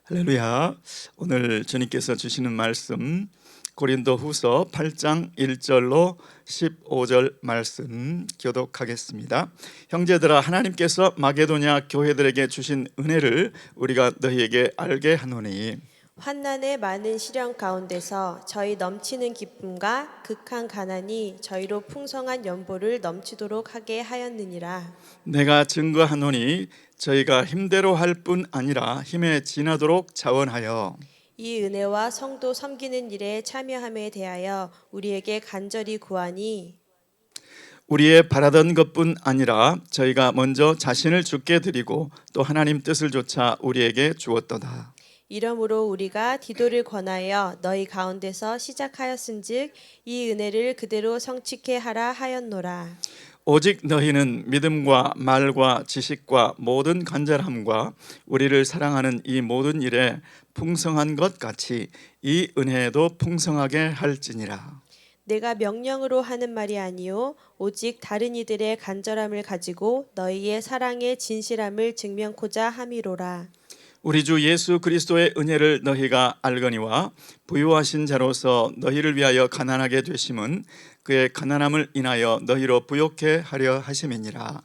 할렐루야. 오늘 주님께서 주시는 말씀 고린도후서 8장 1절로 15절 말씀 교독하겠습니다. 형제들아, 하나님께서 마게도냐 교회들에게 주신 은혜를 우리가 너희에게 알게 하노니 환난의 많은 시련 가운데서 저희 넘치는 기쁨과 극한 가난이 저희로 풍성한 연보를 넘치도록 하게 하였느니라. 내가 증거하노니 저희가 힘대로 할 뿐 아니라 힘에 지나도록 자원하여 이 은혜와 성도 섬기는 일에 참여함에 대하여 우리에게 간절히 구하니 우리의 바라던 것뿐 아니라 저희가 먼저 자신을 주께 드리고 또 하나님 뜻을 조차 우리에게 주었도다. 이러므로 우리가 디도를 권하여 너희 가운데서 시작하였은즉 이 은혜를 그대로 성취케 하라 하였노라. 오직 너희는 믿음과 말과 지식과 모든 간절함과 우리를 사랑하는 이 모든 일에 풍성한 것 같이 이 은혜에도 풍성하게 할지니라. 내가 명령으로 하는 말이 아니요 오직 다른 이들의 간절함을 가지고 너희의 사랑의 진실함을 증명코자 함이로라. 우리 주 예수 그리스도의 은혜를 너희가 알거니와 부유하신 자로서 너희를 위하여 가난하게 되심은 그의 가난함을 인하여 너희로 부욕해 하려 하심이니라.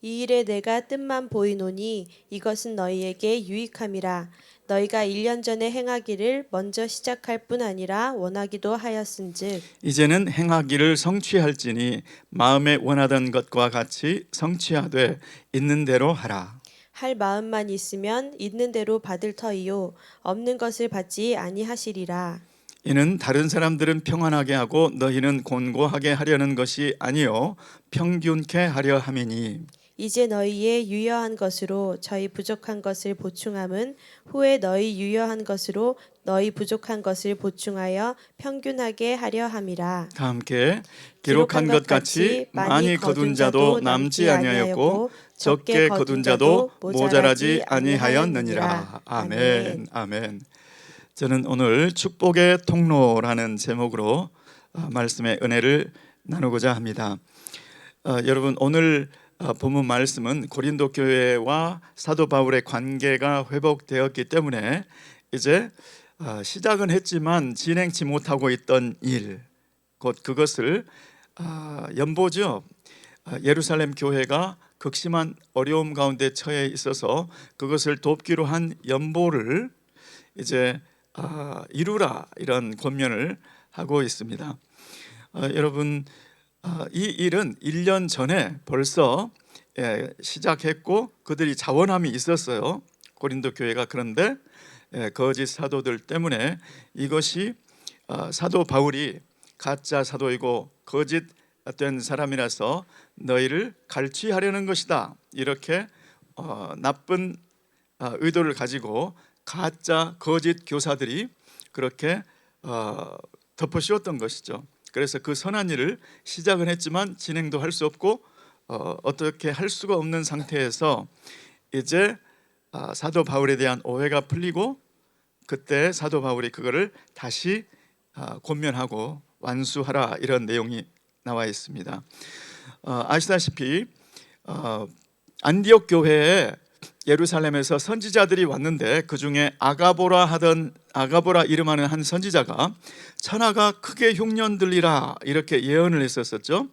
이 일에 내가 뜻만 보이노니 이것은 너희에게 유익함이라. 너희가 1년 전에 행하기를 먼저 시작할 뿐 아니라 원하기도 하였은즉 이제는 행하기를 성취할지니 마음에 원하던 것과 같이 성취하되 있는 대로 하라. 할 마음만 있으면 있는 대로 받을 터이요 없는 것을 받지 아니하시리라. 이는 다른 사람들은 평안하게 하고 너희는 곤고하게 하려는 것이 아니요 평균케 하려 함이니 이제 너희의 유여한 것으로 저희 부족한 것을 보충함은 후에 너희 유여한 것으로 너희 부족한 것을 보충하여 평균하게 하려 함이라. 다 함께 기록한 것 같이 많이 거둔 자도 남지 아니하였고 적게 거둔 자도 모자라지 아니하였느니라. 아멘. 아멘. 저는 오늘 축복의 통로라는 제목으로 말씀의 은혜를 나누고자 합니다. 여러분, 오늘 본문 말씀은 고린도 교회와 사도 바울의 관계가 회복되었기 때문에 이제 시작은 했지만 진행치 못하고 있던 일, 곧 그것을 연보죠. 예루살렘 교회가 극심한 어려움 가운데 처해 있어서 그것을 돕기로 한 연보를 이제 이루라, 이런 권면을 하고 있습니다. 여러분, 이 일은 1년 전에 벌써 시작했고 그들이 자원함이 있었어요, 고린도 교회가. 그런데 거짓 사도들 때문에 이것이 사도 바울이 가짜 사도이고 거짓된 사람이라서 너희를 갈취하려는 것이다, 이렇게 나쁜 의도를 가지고 가짜 거짓 교사들이 그렇게 덮어씌웠던 것이죠. 그래서 그 선한 일을 시작은 했지만 진행도 할 수 없고 어떻게 할 수가 없는 상태에서 이제 사도 바울에 대한 오해가 풀리고 그때 사도 바울이 그거를 다시 권면하고 완수하라, 이런 내용이 나와 있습니다. 아시다시피 안디옥 교회에 예루살렘에서 선지자들이 왔는데 그 중에 아가보라 이름하는 한 선지자가 천하가 크게 흉년들리라, 이렇게 예언을 했었죠.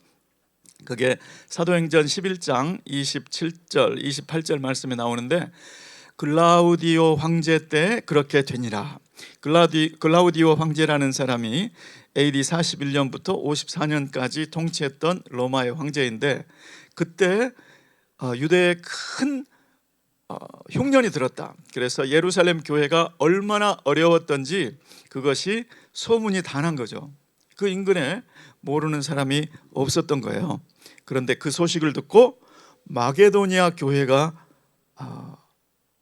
그게 사도행전 11장 27절 28절 말씀에 나오는데 글라우디오 황제 때 그렇게 되니라. 글라우디오 황제라는 사람이 AD 41년부터 54년까지 통치했던 로마의 황제인데 그때 유대에 큰 흉년이 들었다. 그래서 예루살렘 교회가 얼마나 어려웠던지 그것이 소문이 다 난 거죠. 그 인근에 모르는 사람이 없었던 거예요. 그런데 그 소식을 듣고 마게도니아 교회가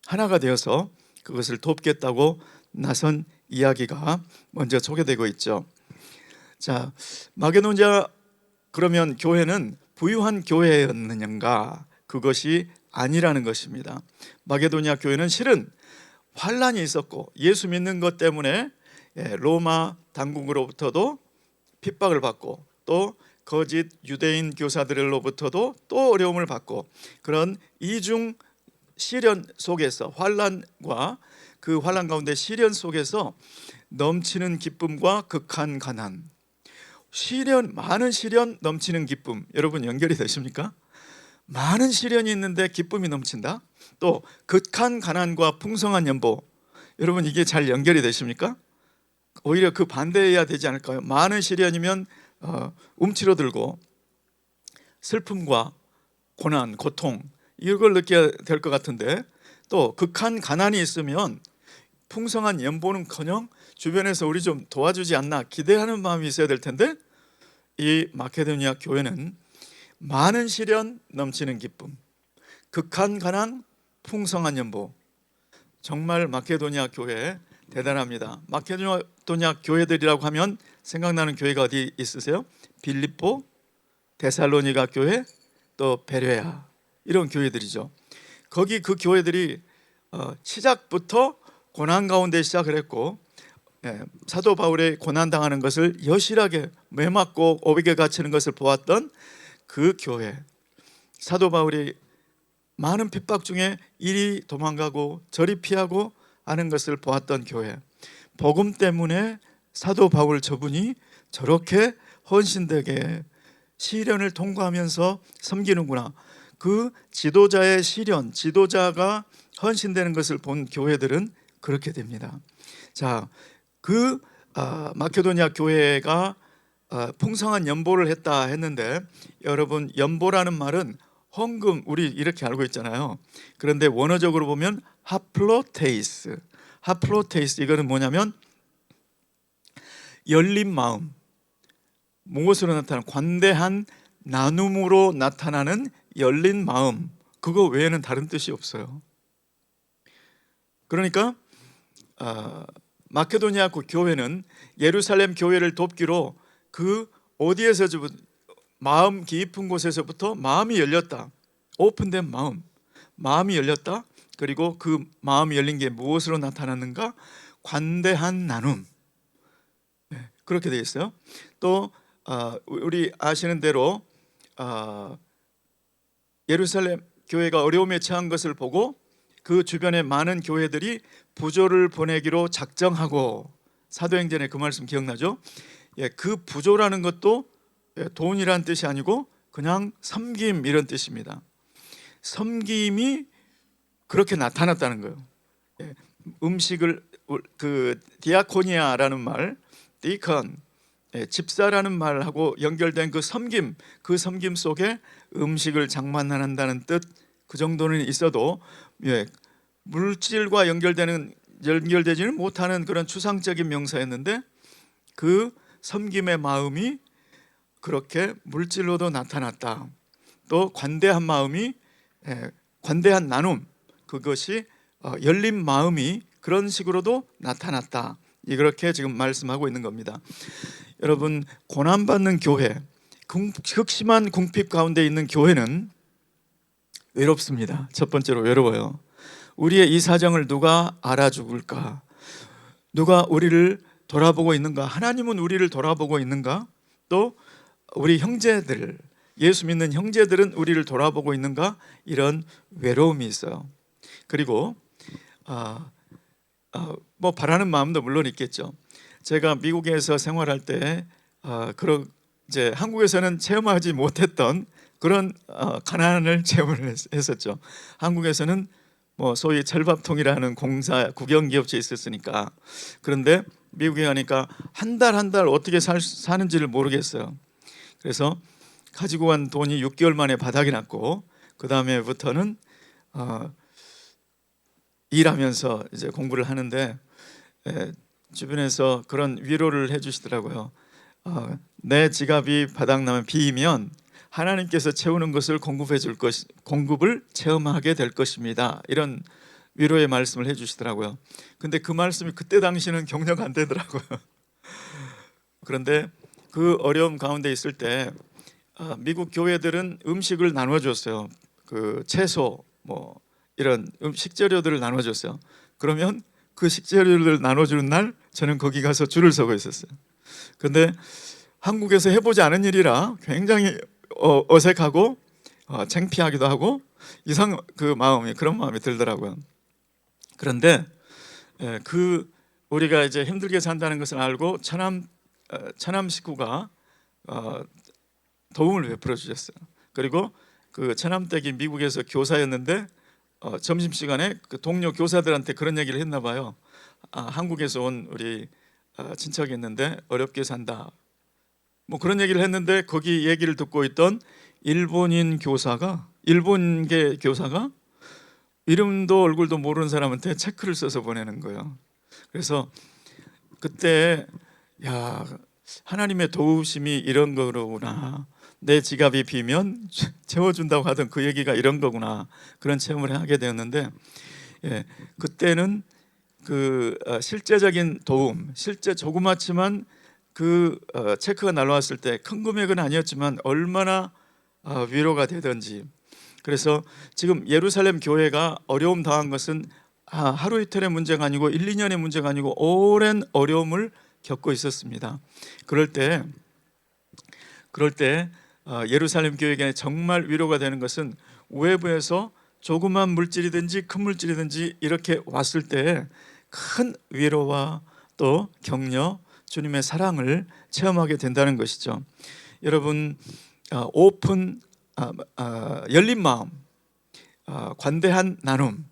하나가 되어서 그것을 돕겠다고 나선 이야기가 먼저 소개되고 있죠. 자, 마게도니아, 그러면 교회는 부유한 교회였느냐? 그것이 아니라는 것입니다. 마게도니아 교회는 실은 환란이 있었고 예수 믿는 것 때문에 로마 당국으로부터도 핍박을 받고 또 거짓 유대인 교사들로부터도 또 어려움을 받고 그런 이중 시련 속에서 환란과 그 환난 가운데 시련 속에서 넘치는 기쁨과 극한 가난, 시련, 많은 시련, 넘치는 기쁨, 여러분 연결이 되십니까? 많은 시련이 있는데 기쁨이 넘친다. 또 극한 가난과 풍성한 연보, 여러분 이게 잘 연결이 되십니까? 오히려 그 반대해야 되지 않을까요? 많은 시련이면 움츠러들고 슬픔과 고난, 고통 이걸 느껴야 될 것 같은데, 또 극한 가난이 있으면 풍성한 연보는커녕 주변에서 우리 좀 도와주지 않나 기대하는 마음이 있어야 될 텐데, 이 마케도니아 교회는 많은 시련, 넘치는 기쁨, 극한 가난, 풍성한 연보. 정말 마케도니아 교회 대단합니다. 마케도니아 교회들이라고 하면 생각나는 교회가 어디 있으세요? 빌립보, 데살로니가 교회, 또 베레아, 이런 교회들이죠. 거기 그 교회들이 시작부터 고난 가운데 시작을 했고, 사도 바울의 고난당하는 것을 여실하게 매맞고 오비게 갇히는 것을 보았던 그 교회, 사도 바울이 많은 핍박 중에 이리 도망가고 저리 피하고 하는 것을 보았던 교회, 복음 때문에 사도 바울 저분이 저렇게 헌신되게 시련을 통과하면서 섬기는구나, 그 지도자의 시련, 지도자가 헌신되는 것을 본 교회들은 그렇게 됩니다. 자, 그 마케도니아 교회가 풍성한 연보를 했다 했는데, 여러분 연보라는 말은 헌금, 우리 이렇게 알고 있잖아요. 그런데 원어적으로 보면 하플로테이스, 이거는 뭐냐면 열린 마음, 무엇으로 나타나는, 관대한 나눔으로 나타나는 열린 마음, 그거 외에는 다른 뜻이 없어요. 그러니까 마케도니아 교회는 예루살렘 교회를 돕기로 그 어디에서 마음 깊은 곳에서부터 마음이 열렸다. 오픈된 마음이 열렸다. 그리고 그 마음이 열린 게 무엇으로 나타났는가? 관대한 나눔. 그렇게 되어 있어요. 또 우리 아시는 대로 예루살렘 교회가 어려움에 처한 것을 보고 그 주변의 많은 교회들이 부조를 보내기로 작정하고, 사도행전에 그 말씀 기억나죠? 그 부조라는 것도 돈이란 뜻이 아니고 그냥 섬김, 이런 뜻입니다. 섬김이 그렇게 나타났다는 거예요. 음식을, 그 디아코니아라는 말, 디컨, 집사라는 말하고 연결된 그 섬김 속에 음식을 장만한다는 뜻, 그 정도는 있어도 물질과 연결되지는 못하는 그런 추상적인 명사였는데, 그 섬김의 마음이 그렇게 물질로도 나타났다. 또 관대한 마음이, 관대한 나눔, 그것이 열린 마음이 그런 식으로도 나타났다. 이렇게 지금 말씀하고 있는 겁니다. 여러분, 고난받는 교회, 극심한 궁핍 가운데 있는 교회는 외롭습니다. 첫 번째로 외로워요. 우리의 이 사정을 누가 알아주을까? 누가 우리를 돌아보고 있는가? 하나님은 우리를 돌아보고 있는가? 또 우리 형제들, 예수 믿는 형제들은 우리를 돌아보고 있는가? 이런 외로움이 있어요. 그리고 뭐 바라는 마음도 물론 있겠죠. 제가 미국에서 생활할 때 이제 한국에서는 체험하지 못했던 그런 가난을 체험을 했었죠. 한국에서는 뭐 소위 철밥통이라는 공사 국영기업체 있었으니까. 그런데 미국에 가니까 한 달 어떻게 사는지를 모르겠어요. 그래서 가지고 간 돈이 6개월 만에 바닥이 났고, 그 다음에부터는 일하면서 이제 공부를 하는데, 주변에서 그런 위로를 해주시더라고요. 내 지갑이 바닥나면 비이면 하나님께서 채우는 것을 공급을 체험하게 될 것입니다. 이런 위로의 말씀을 해주시더라고요. 근데 그 말씀이 그때 당시는 경력 안 되더라고요. 그런데 그 어려움 가운데 있을 때 미국 교회들은 음식을 나눠줬어요. 그 채소, 뭐 이런 식재료들을 나눠줬어요. 그러면 그 식재료를 나눠주는 날 저는 거기 가서 줄을 서고 있었어요. 근데 한국에서 해보지 않은 일이라 굉장히 어색하고 창피하기도 하고 그런 마음이 들더라고요. 그런데 그 우리가 이제 힘들게 산다는 것을 알고 처남 식구가 도움을 베풀어 주셨어요. 그리고 그 처남댁이 미국에서 교사였는데 점심 시간에 그 동료 교사들한테 그런 얘기를 했나 봐요. 한국에서 온 우리 친척이 있는데 어렵게 산다. 뭐 그런 얘기를 했는데 거기 얘기를 듣고 있던 일본계 교사가 이름도 얼굴도 모르는 사람한테 체크를 써서 보내는 거예요. 그래서 그때 야, 하나님의 도우심이 이런 거구나. 내 지갑이 비면 채워준다고 하던 그 얘기가 이런 거구나. 그런 체험을 하게 되었는데, 그때는 그 실제적인 도움, 실제 조그맣지만 그 체크가 날라왔을 때 큰 금액은 아니었지만 얼마나 위로가 되든지. 그래서 지금 예루살렘 교회가 어려움 당한 것은 하루 이틀의 문제가 아니고 1, 2년의 문제가 아니고 오랜 어려움을 겪고 있었습니다. 그럴 때 예루살렘 교회에게 정말 위로가 되는 것은 외부에서 조그만 물질이든지 큰 물질이든지 이렇게 왔을 때 큰 위로와 또 격려, 주님의 사랑을 체험하게 된다는 것이죠. 여러분, 열린 마음, 관대한 나눔,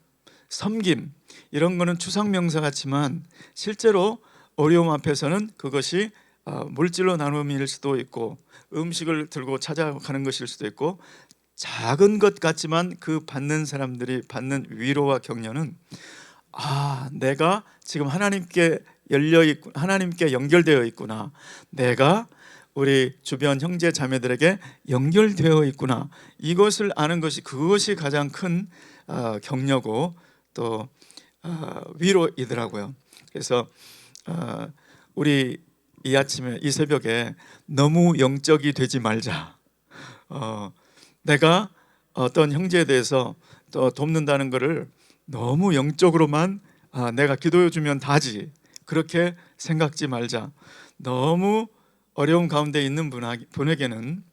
섬김, 이런 거는 추상 명사 같지만 실제로 어려움 앞에서는 그것이 물질로 나눔일 수도 있고 음식을 들고 찾아가는 것일 수도 있고, 작은 것 같지만 그 받는 사람들이 받는 위로와 격려는 내가 지금 하나님께 하나님께 연결되어 있구나, 내가 우리 주변 형제 자매들에게 연결되어 있구나, 이것을 아는 것이, 그것이 가장 큰 격려고 또 위로이더라고요. 그래서 우리 이 아침에, 이 새벽에 너무 영적이 되지 말자. 내가 어떤 형제에 대해서 또 돕는다는 것을 너무 영적으로만 내가 기도해 주면 다지, 그렇게 생각지 말자. 너무 어려움 가운데 있는 분에게는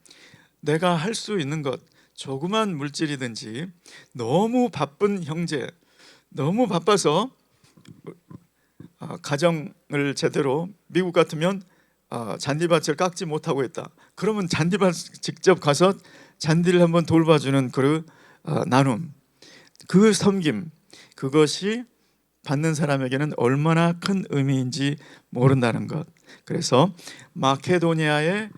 내가 할 수 있는 것, 조그만 물질이든지, 너무 바쁜 형제, 너무 바빠서 가정을 제대로, 미국 같으면 잔디밭을 깎지 못하고 있다. 그러면 잔디밭 직접 가서 잔디를 한번 돌봐주는 그 나눔, 그 섬김, 그것이 받는 사람에게는 얼마나 큰 의미인지 모른다는 것. 그래서 마케도니아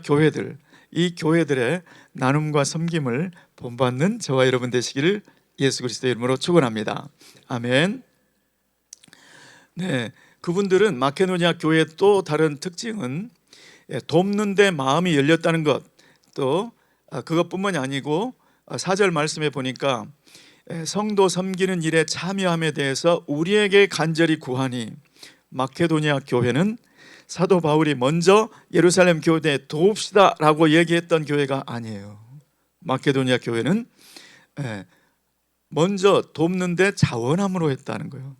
교회들, 이 교회들의 나눔과 섬김을 본받는 저와 여러분 되시기를 예수 그리스도의 이름으로 축원합니다. 아멘. 네, 그분들은, 마케도니아 교회의 또 다른 특징은 돕는 데 마음이 열렸다는 것. 또 그것뿐만이 아니고 4절 말씀에 보니까 성도 섬기는 일에 참여함에 대해서 우리에게 간절히 구하니, 마케도니아 교회는 사도 바울이 먼저 예루살렘 교회에 도웁시다 라고 얘기했던 교회가 아니에요. 마케도니아 교회는 먼저 돕는데 자원함으로 했다는 거예요.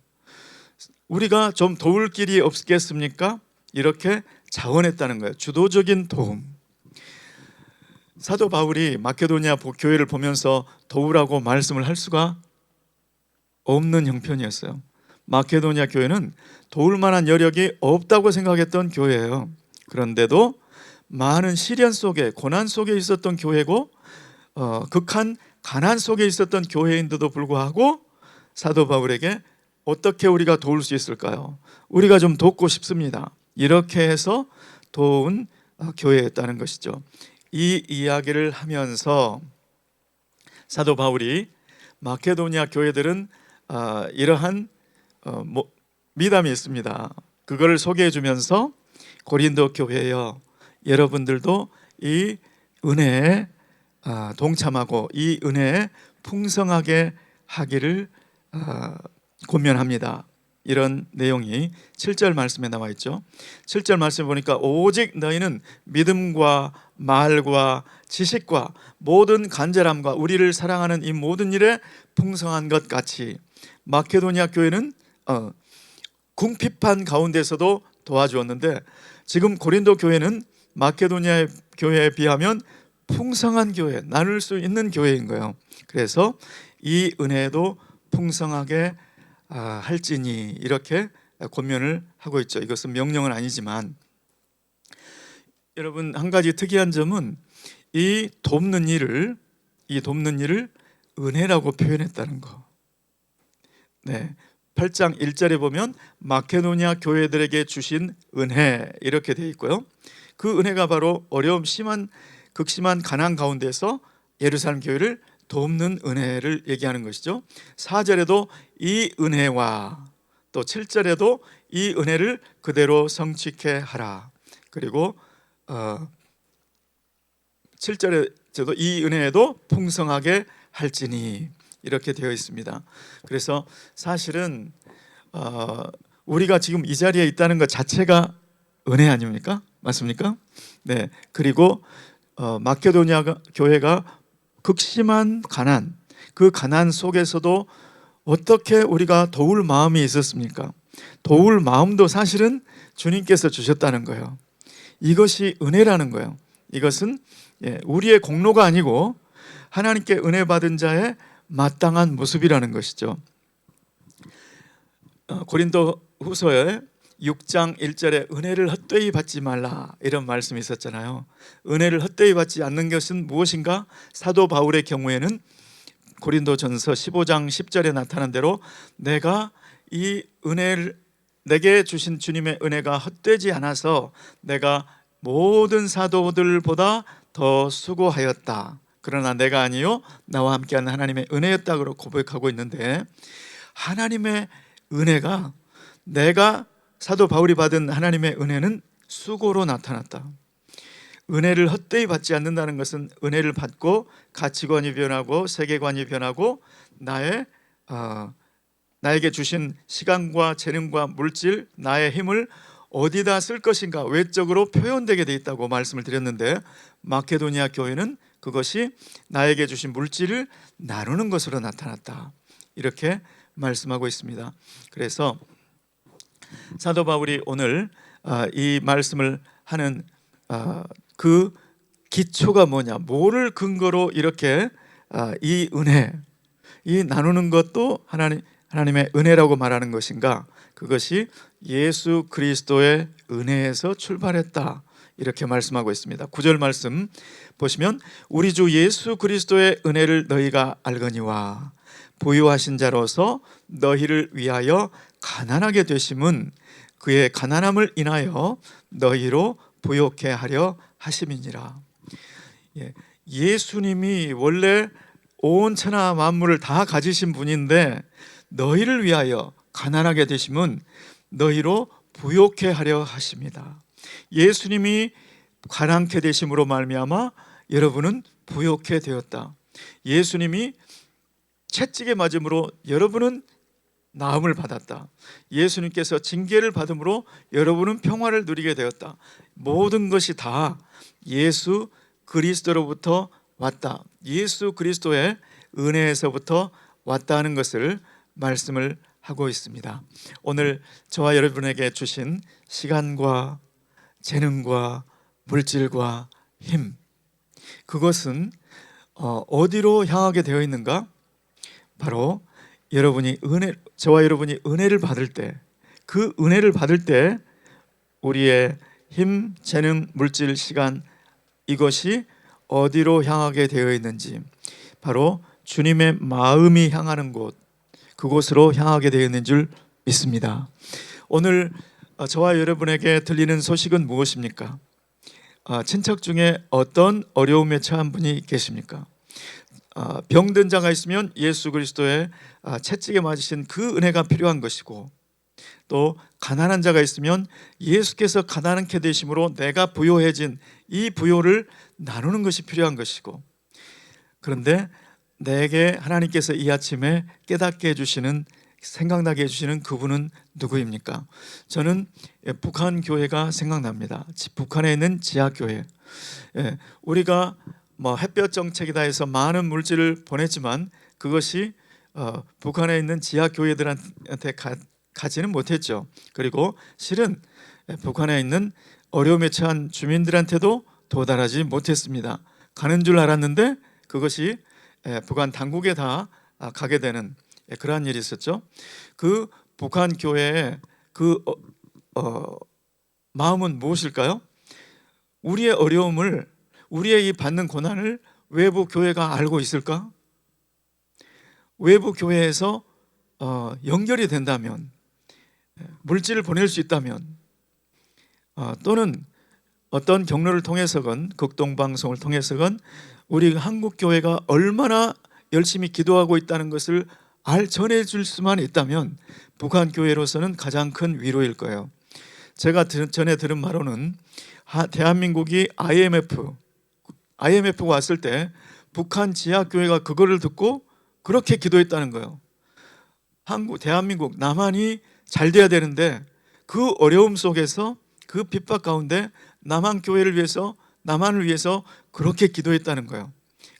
우리가 좀 도울 길이 없겠습니까? 이렇게 자원했다는 거예요. 주도적인 도움. 사도 바울이 마케도니아 교회를 보면서 도우라고 말씀을 할 수가 없는 형편이었어요. 마케도니아 교회는 도울 만한 여력이 없다고 생각했던 교회예요. 그런데도 많은 시련 속에, 고난 속에 있었던 교회고, 극한 가난 속에 있었던 교회인데도 불구하고 사도 바울에게 어떻게 우리가 도울 수 있을까요? 우리가 좀 돕고 싶습니다. 이렇게 해서 도운 교회였다는 것이죠. 이 이야기를 하면서 사도 바울이 마케도니아 교회들은 이러한 미담이 있습니다. 그걸 소개해 주면서 고린도 교회여, 여러분들도 이 은혜에 동참하고 이 은혜에 풍성하게 하기를 권면합니다. 이런 내용이 7절 말씀에 나와 있죠. 7절 말씀에 보니까 오직 너희는 믿음과 말과 지식과 모든 간절함과 우리를 사랑하는 이 모든 일에 풍성한 것 같이, 마케도니아 교회는 궁핍한 가운데서도 도와주었는데 지금 고린도 교회는 마케도니아 교회에 비하면 풍성한 교회, 나눌 수 있는 교회인 거예요. 그래서 이 은혜도 풍성하게 할지니 이렇게 권면을 하고 있죠. 이것은 명령은 아니지만 여러분 한 가지 특이한 점은 이 돕는 일을 은혜라고 표현했다는 거. 네. 8장 1절에 보면 마케도니아 교회들에게 주신 은혜 이렇게 되어 있고요. 그 은혜가 바로 어려움 극심한 가난 가운데서 예루살렘 교회를 돕는 은혜를 얘기하는 것이죠. 4절에도 이 은혜와 또 7절에도 이 은혜를 그대로 성취케 하라. 그리고 7절에도 이 은혜에도 풍성하게 할지니 이렇게 되어 있습니다. 그래서 사실은 우리가 지금 이 자리에 있다는 것 자체가 은혜 아닙니까? 맞습니까? 네. 그리고 마케도니아 교회가 극심한 가난, 그 가난 속에서도 어떻게 우리가 도울 마음이 있었습니까? 도울 마음도 사실은 주님께서 주셨다는 거예요. 이것이 은혜라는 거예요. 이것은 우리의 공로가 아니고 하나님께 은혜 받은 자의 마땅한 모습이라는 것이죠. 고린도 후서에 6장 1절에 은혜를 헛되이 받지 말라 이런 말씀이 있었잖아요. 은혜를 헛되이 받지 않는 것은 무엇인가? 사도 바울의 경우에는 고린도전서 15장 10절에 나타난 대로 내가 이 은혜를 내게 주신 주님의 은혜가 헛되지 않아서 내가 모든 사도들보다 더 수고하였다. 그러나 내가 아니요 나와 함께하는 하나님의 은혜였다고 고백하고 있는데, 하나님의 은혜가, 내가 사도 바울이 받은 하나님의 은혜는 수고로 나타났다. 은혜를 헛되이 받지 않는다는 것은 은혜를 받고 가치관이 변하고 세계관이 변하고 나에게 주신 시간과 재능과 물질, 나의 힘을 어디다 쓸 것인가 외적으로 표현되게 돼 있다고 말씀을 드렸는데, 마케도니아 교회는 그것이 나에게 주신 물질을 나누는 것으로 나타났다 이렇게 말씀하고 있습니다. 그래서 사도 바울이 오늘 이 말씀을 하는 그 기초가 뭐냐, 뭐를 근거로 이렇게 이 은혜, 이 나누는 것도 하나님의 은혜라고 말하는 것인가? 그것이 예수 그리스도의 은혜에서 출발했다 이렇게 말씀하고 있습니다. 9절 말씀 보시면 우리 주 예수 그리스도의 은혜를 너희가 알거니와 부유하신 자로서 너희를 위하여 가난하게 되심은 그의 가난함을 인하여 너희로 부욕해 하려 하심이니라. 예수님이 원래 온 천하 만물을 다 가지신 분인데 너희를 위하여 가난하게 되심은 너희로 부욕해 하려 하십니다. 예수님이 가난케 되심으로 말미암아 여러분은 부욕해 되었다. 예수님이 채찍에 맞음으로 여러분은 나음을 받았다. 예수님께서 징계를 받음으로 여러분은 평화를 누리게 되었다. 모든 것이 다 예수 그리스도로부터 왔다. 예수 그리스도의 은혜에서부터 왔다는 것을 말씀을 하고 있습니다. 오늘 저와 여러분에게 주신 시간과 재능과 물질과 힘, 그것은 어디로 향하게 되어 있는가? 바로 저와 여러분이 은혜를 받을 때, 그 은혜를 받을 때 우리의 힘, 재능, 물질, 시간, 이것이 어디로 향하게 되어 있는지, 바로 주님의 마음이 향하는 곳, 그곳으로 향하게 되어 있는 줄 믿습니다. 오늘 저와 여러분에게 들리는 소식은 무엇입니까? 친척 중에 어떤 어려움에 처한 분이 계십니까? 병든 자가 있으면 예수 그리스도의 채찍에 맞으신 그 은혜가 필요한 것이고, 또 가난한 자가 있으면 예수께서 가난하게 되심으로 내가 부요해진 이 부요를 나누는 것이 필요한 것이고, 그런데 내게 하나님께서 이 아침에 깨닫게 해주시는, 생각나게 해주시는 그분은 누구입니까? 저는 북한 교회가 생각납니다. 북한에 있는 지하교회. 우리가 햇볕 정책이다 해서 많은 물질을 보냈지만 그것이 북한에 있는 지하교회들한테 가지는 못했죠. 그리고 실은 북한에 있는 어려움에 처한 주민들한테도 도달하지 못했습니다. 가는 줄 알았는데 그것이 북한 당국에 다 가게 되는 그러한 일이 있었죠. 그 북한 교회의 그 마음은 무엇일까요? 우리의 어려움을, 우리의 이 받는 고난을 외부 교회가 알고 있을까? 외부 교회에서 연결이 된다면, 물질을 보낼 수 있다면, 또는 어떤 경로를 통해서건 극동방송을 통해서건 우리 한국 교회가 얼마나 열심히 기도하고 있다는 것을 전해줄 수만 있다면 북한 교회로서는 가장 큰 위로일 거예요. 제가 전에 들은 바로는 대한민국이 IMF가 왔을 때 북한 지하교회가 그거를 듣고 그렇게 기도했다는 거예요. 대한민국, 남한이 잘 돼야 되는데 그 어려움 속에서, 그 핍박 가운데 남한 교회를 위해서, 남한을 위해서 그렇게 기도했다는 거예요.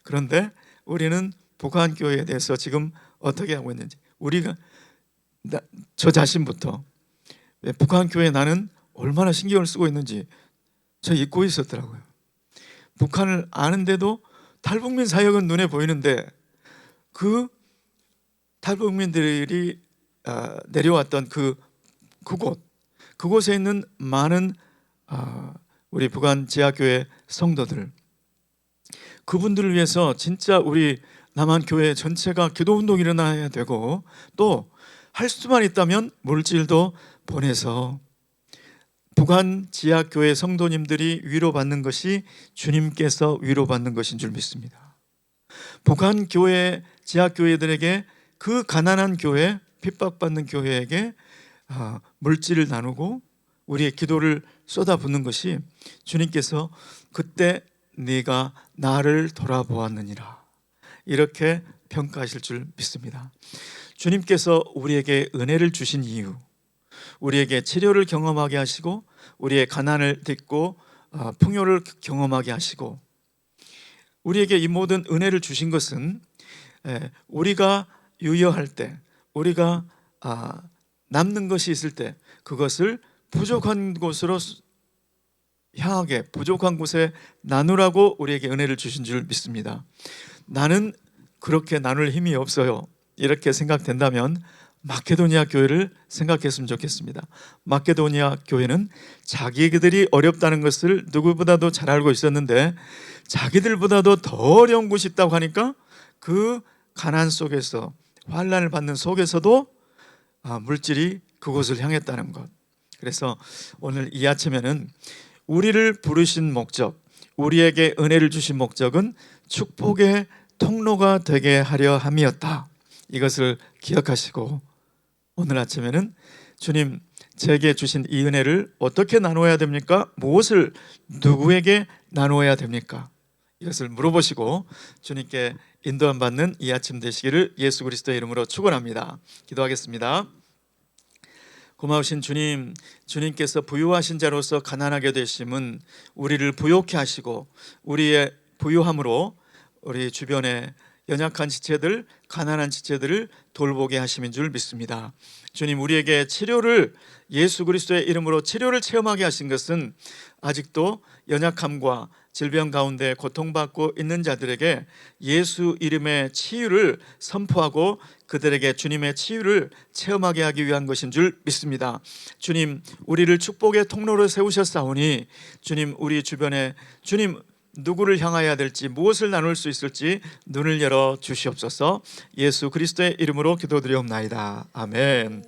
그런데 우리는 북한 교회에 대해서 지금 어떻게 하고 있는지, 우리가 저 자신부터 북한 교회에 나는 얼마나 신경을 쓰고 있는지 저 잊고 있었더라고요. 북한을 아는데도 탈북민 사역은 눈에 보이는데 그 탈북민들이 내려왔던 그곳에 있는 많은 우리 북한 지하교회 성도들, 그분들을 위해서 진짜 우리 남한 교회 전체가 기도운동이 일어나야 되고, 또 할 수만 있다면 물질도 보내서 북한 지하교회 성도님들이 위로받는 것이 주님께서 위로받는 것인 줄 믿습니다. 북한 교회 지하교회들에게, 그 가난한 교회, 핍박받는 교회에게 물질을 나누고 우리의 기도를 쏟아붓는 것이 주님께서 그때 네가 나를 돌아보았느니라 이렇게 평가하실 줄 믿습니다. 주님께서 우리에게 은혜를 주신 이유, 우리에게 치료를 경험하게 하시고 우리의 가난을 딛고 풍요를 경험하게 하시고 우리에게 이 모든 은혜를 주신 것은 우리가 유여할 때, 우리가 남는 것이 있을 때 그것을 부족한 곳으로 향하게, 부족한 곳에 나누라고 우리에게 은혜를 주신 줄 믿습니다. 나는 그렇게 나눌 힘이 없어요, 이렇게 생각된다면 마케도니아 교회를 생각했으면 좋겠습니다. 마케도니아 교회는 자기들이 어렵다는 것을 누구보다도 잘 알고 있었는데 자기들보다도 더 어려운 곳이 있다고 하니까 그 가난 속에서, 환난을 받는 속에서도 물질이 그곳을 향했다는 것. 그래서 오늘 이 아침에는 우리를 부르신 목적, 우리에게 은혜를 주신 목적은 축복의 통로가 되게 하려 함이었다, 이것을 기억하시고 오늘 아침에는 주님, 제게 주신 이 은혜를 어떻게 나누어야 됩니까? 무엇을 누구에게 나누어야 됩니까? 이것을 물어보시고 주님께 인도함 받는 이 아침 되시기를 예수 그리스도의 이름으로 축원합니다. 기도하겠습니다. 고마우신 주님, 주님께서 부유하신 자로서 가난하게 되심은 우리를 부욕케 하시고 우리의 부유함으로 우리 주변에 연약한 지체들, 가난한 지체들을 돌보게 하심인 줄 믿습니다. 주님, 우리에게 예수 그리스도의 이름으로 치료를 체험하게 하신 것은 아직도 연약함과 질병 가운데 고통받고 있는 자들에게 예수 이름의 치유를 선포하고 그들에게 주님의 치유를 체험하게 하기 위한 것인 줄 믿습니다. 주님, 우리를 축복의 통로로 세우셨사오니 주님, 우리 주변에 주님 누구를 향하여야 될지, 무엇을 나눌 수 있을지 눈을 열어 주시옵소서. 예수 그리스도의 이름으로 기도드리옵나이다. 아멘.